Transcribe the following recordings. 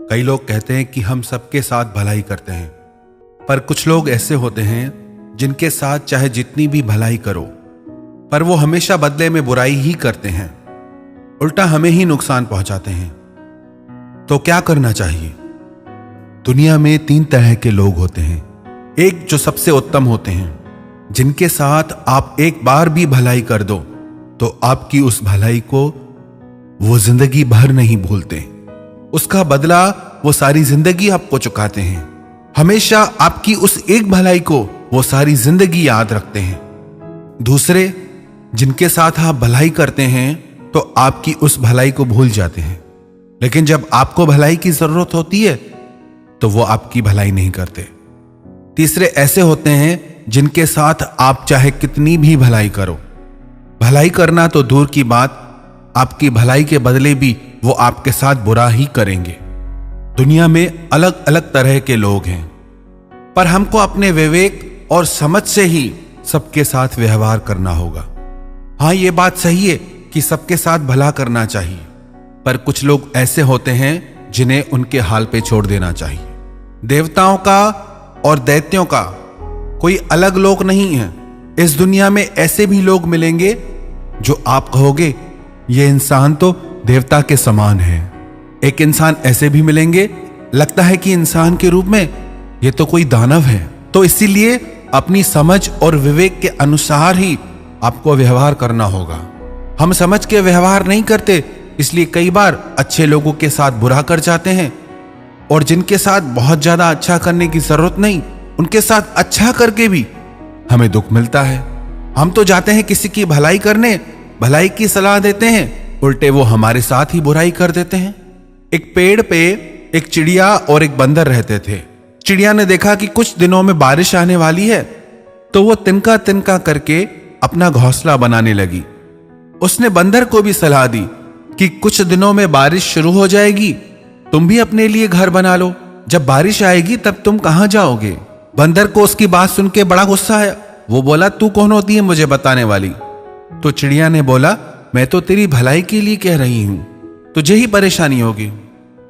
कई लोग कहते हैं कि हम सबके साथ भलाई करते हैं, पर कुछ लोग ऐसे होते हैं जिनके साथ चाहे जितनी भी भलाई करो, पर वो हमेशा बदले में बुराई ही करते हैं, उल्टा हमें ही नुकसान पहुंचाते हैं। तो क्या करना चाहिए? दुनिया में 3 तरह के लोग होते हैं। एक जो सबसे उत्तम होते हैं, जिनके साथ आप एक बार भी भलाई कर दो तो आपकी उस भलाई को वो जिंदगी भर नहीं भूलते। उसका बदला वो सारी जिंदगी आपको चुकाते हैं। हमेशा आपकी उस एक भलाई को वो सारी जिंदगी याद रखते हैं। दूसरे, जिनके साथ आप भलाई करते हैं तो आपकी उस भलाई को भूल जाते हैं, लेकिन जब आपको भलाई की जरूरत होती है तो वो आपकी भलाई नहीं करते। तीसरे ऐसे होते हैं जिनके साथ आप चाहे कितनी भी भलाई करो, भलाई करना तो दूर की बात, आपकी भलाई के बदले भी वो आपके साथ बुरा ही करेंगे। दुनिया में अलग अलग तरह के लोग हैं, पर हमको अपने विवेक और समझ से ही सबके साथ व्यवहार करना होगा। हाँ, ये बात सही है कि सबके साथ भला करना चाहिए, पर कुछ लोग ऐसे होते हैं जिन्हें उनके हाल पे छोड़ देना चाहिए। देवताओं का और दैत्यों का कोई अलग लोग नहीं है। इस दुनिया में ऐसे भी लोग मिलेंगे जो आप कहोगे ये इंसान तो देवता के समान है। एक इंसान ऐसे भी मिलेंगे, लगता है कि इंसान के रूप में ये तो कोई दानव है। तो इसीलिए अपनी समझ और विवेक के अनुसार ही आपको व्यवहार करना होगा। हम समझ के व्यवहार नहीं करते, इसलिए कई बार अच्छे लोगों के साथ बुरा कर जाते हैं, और जिनके साथ बहुत ज्यादा अच्छा करने की जरूरत नहीं, उनके साथ अच्छा करके भी हमें दुख मिलता है। हम तो जाते हैं किसी की भलाई करने, भलाई की सलाह देते हैं, उल्टे वो हमारे साथ ही बुराई कर देते हैं। एक पेड़ पे एक चिड़िया और एक बंदर रहते थे। चिड़िया ने देखा कि कुछ दिनों में बारिश आने वाली है, तो वो तिनका तिनका करके अपना घोंसला बनाने लगी। उसने बंदर को भी सलाह दी कि कुछ दिनों में बारिश शुरू हो जाएगी, तुम भी अपने लिए घर बना लो, जब बारिश आएगी तब तुम कहां जाओगे? बंदर को उसकी बात सुन के बड़ा गुस्सा आया। वो बोला, तू कौन होती है मुझे बताने वाली? तो चिड़िया ने बोला, मैं तो तेरी भलाई के लिए कह रही हूं, तुझे ही परेशानी होगी।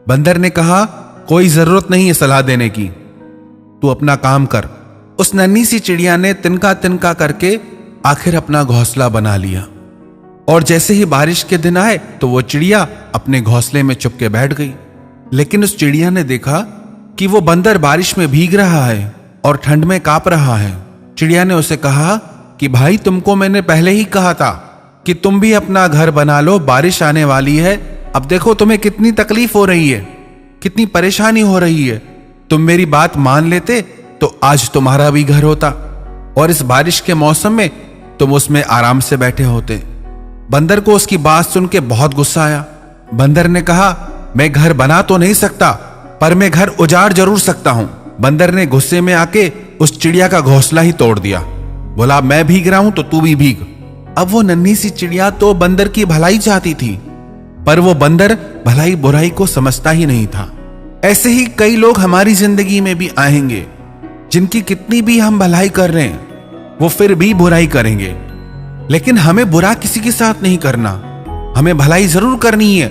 बंदर ने कहा, कोई जरूरत नहीं है सलाह देने की, तू अपना काम कर। उस नन्ही सी चिड़िया ने तिनका तिनका करके आखिर अपना घोंसला बना लिया, और जैसे ही बारिश के दिन आए तो वो चिड़िया अपने घोंसले में चुप के बैठ गई। लेकिन उस चिड़िया ने देखा कि वो बंदर बारिश में भीग रहा है और ठंड में कांप रहा है। चिड़िया ने उसे कहा कि भाई, तुमको मैंने पहले ही कहा था कि तुम भी अपना घर बना लो, बारिश आने वाली है। अब देखो तुम्हें कितनी तकलीफ हो रही है, कितनी परेशानी हो रही है। तुम मेरी बात मान लेते तो आज तुम्हारा भी घर होता, और इस बारिश के मौसम में तुम उसमें आराम से बैठे होते। बंदर को उसकी बात सुन के बहुत गुस्सा आया। बंदर ने कहा, मैं घर बना तो नहीं सकता, पर मैं घर उजाड़ जरूर सकता हूं। बंदर ने गुस्से में आके उस चिड़िया का घोंसला ही तोड़ दिया। बोला, मैं भीग रहा हूं तो तू भी भीग। अब वो नन्ही सी चिड़िया तो बंदर की भलाई चाहती थी, पर वो बंदर भलाई बुराई को समझता ही नहीं था। ऐसे ही कई लोग हमारी जिंदगी में भी आएंगे, जिनकी कितनी भी हम भलाई कर रहे हैं वो फिर भी बुराई करेंगे। लेकिन हमें बुरा किसी के साथ नहीं करना, हमें भलाई जरूर करनी है।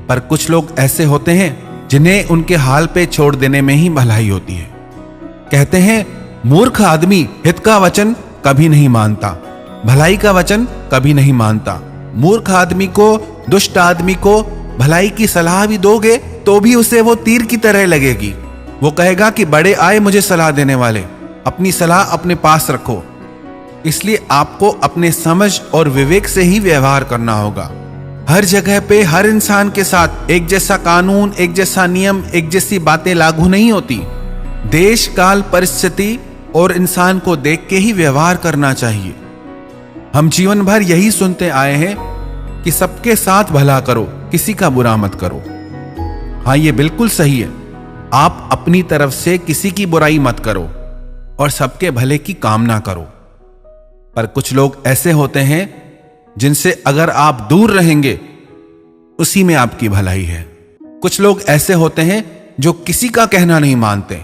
पर कुछ लोग ऐसे होते हैं जिन्हें उनके हाल पे छोड़ देने में ही भलाई होती है। कहते हैं, मूर्ख आदमी हित का वचन कभी नहीं मानता, भलाई का वचन कभी नहीं मानता। मूर्ख आदमी को, दुष्ट आदमी को भलाई की सलाह भी दोगे तो भी उसे वो तीर की तरह लगेगी। वो कहेगा कि बड़े आए मुझे सलाह देने वाले, अपनी सलाह अपने पास रखो। इसलिए आपको अपने समझ और विवेक से ही व्यवहार करना होगा। हर जगह पे हर इंसान के साथ एक जैसा कानून, एक जैसा नियम, एक जैसी बातें लागू नहीं होती। देश, काल, परिस्थिति और इंसान को देख के ही व्यवहार करना चाहिए। हम जीवन भर यही सुनते आए हैं कि सबके साथ भला करो, किसी का बुरा मत करो। हाँ, ये बिल्कुल सही है। आप अपनी तरफ से किसी की बुराई मत करो और सबके भले की कामना करो। पर कुछ लोग ऐसे होते हैं जिनसे अगर आप दूर रहेंगे, उसी में आपकी भलाई है। कुछ लोग ऐसे होते हैं जो किसी का कहना नहीं मानते।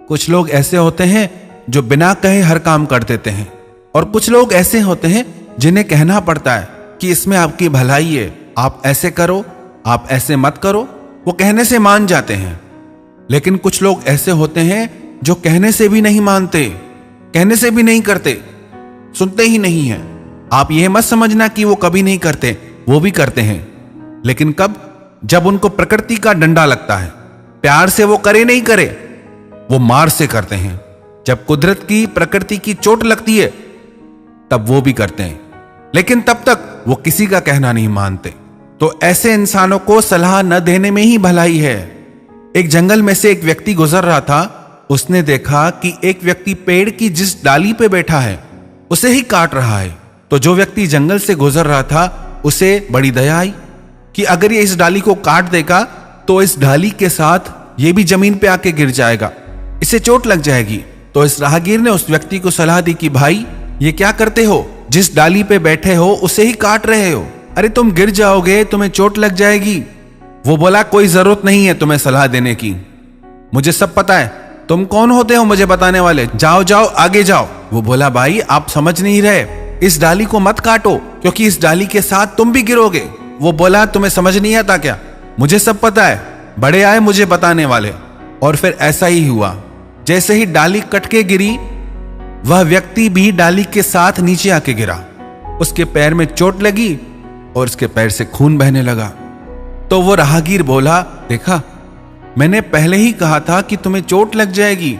कुछ लोग ऐसे होते हैं जो बिना कहे हर काम कर देते हैं, और कुछ लोग ऐसे होते हैं जिन्हें कहना पड़ता है कि इसमें आपकी भलाई है, आप ऐसे करो, आप ऐसे मत करो। वो कहने से मान जाते हैं, लेकिन कुछ लोग ऐसे होते हैं जो कहने से भी नहीं मानते, कहने से भी नहीं करते, सुनते ही नहीं है। आप यह मत समझना कि वो कभी नहीं करते, वो भी करते हैं, लेकिन कब? जब उनको प्रकृति का डंडा लगता है। प्यार से वो करे नहीं करे, वो मार से करते हैं। जब कुदरत की, प्रकृति की चोट लगती है तब वो भी करते हैं, लेकिन तब तक वो किसी का कहना नहीं मानते। तो ऐसे इंसानों को सलाह न देने में ही भलाई है। एक जंगल में से एक व्यक्ति गुजर रहा था। उसने देखा कि एक व्यक्ति पेड़ की जिस डाली पे बैठा है उसे ही काट रहा है। तो जो व्यक्ति जंगल से गुजर रहा था उसे बड़ी दया आई कि अगर ये इस डाली को काट देगा तो इस डाली के साथ ये भी जमीन पे आके गिर जाएगा, इसे चोट लग जाएगी। तो इस राहगीर ने उस व्यक्ति को सलाह दी कि भाई ये क्या करते हो, जिस डाली पे बैठे हो उसे ही काट रहे हो, अरे तुम गिर जाओगे, तुम्हें चोट लग जाएगी। वो बोला कोई जरूरत नहीं है तुम्हें सलाह देने की, मुझे सब पता है, तुम कौन होते हो मुझे बताने वाले, जाओ जाओ आगे जाओ। वो बोला भाई आप समझ नहीं रहे, इस डाली को मत काटो क्योंकि इस डाली के साथ तुम भी गिरोगे। वो बोला तुम्हें समझ नहीं आता क्या, मुझे सब पता है, बड़े आए मुझे बताने वाले। और फिर ऐसा ही हुआ, जैसे ही डाली कट के गिरी वह व्यक्ति भी डाली के साथ नीचे आके गिरा। उसके पैर में चोट लगी और उसके पैर से खून बहने लगा। तो वो राहगीर बोला देखा मैंने पहले ही कहा था कि तुम्हें चोट लग जाएगी,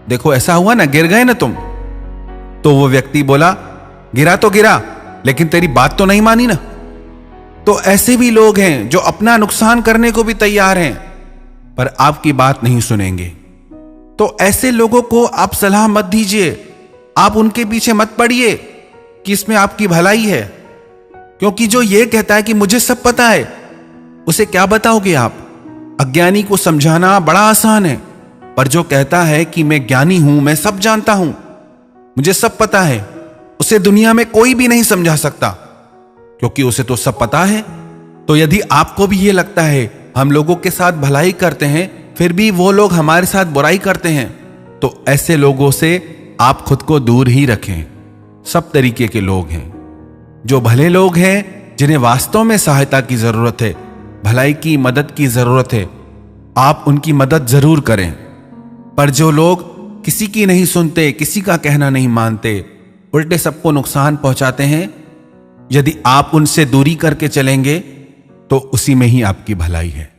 देखो ऐसा हुआ ना, गिर गए ना तुम। तो वो व्यक्ति बोला गिरा तो गिरा, लेकिन तेरी बात तो नहीं मानी ना। तो ऐसे भी लोग हैं जो अपना नुकसान करने को भी तैयार हैं पर आपकी बात नहीं सुनेंगे। तो ऐसे लोगों को आप सलाह मत दीजिए, आप उनके पीछे मत पड़िए कि इसमें आपकी भलाई है, क्योंकि जो ये कहता है कि मुझे सब पता है उसे क्या बताओगे आप। अज्ञानी को समझाना बड़ा आसान है, पर जो कहता है कि मैं ज्ञानी हूं, मैं सब जानता हूं, मुझे सब पता है, उसे दुनिया में कोई भी नहीं समझा सकता, क्योंकि उसे तो सब पता है। तो यदि आपको भी ये लगता है हम लोगों के साथ भलाई करते हैं फिर भी वो लोग हमारे साथ बुराई करते हैं, तो ऐसे लोगों से आप खुद को दूर ही रखें। सब तरीके के लोग हैं, जो भले लोग हैं जिन्हें वास्तव में सहायता की जरूरत है, भलाई की मदद की जरूरत है, आप उनकी मदद जरूर करें। पर जो लोग किसी की नहीं सुनते, किसी का कहना नहीं मानते, उल्टे सबको नुकसान पहुंचाते हैं, यदि आप उनसे दूरी करके चलेंगे तो उसी में ही आपकी भलाई है।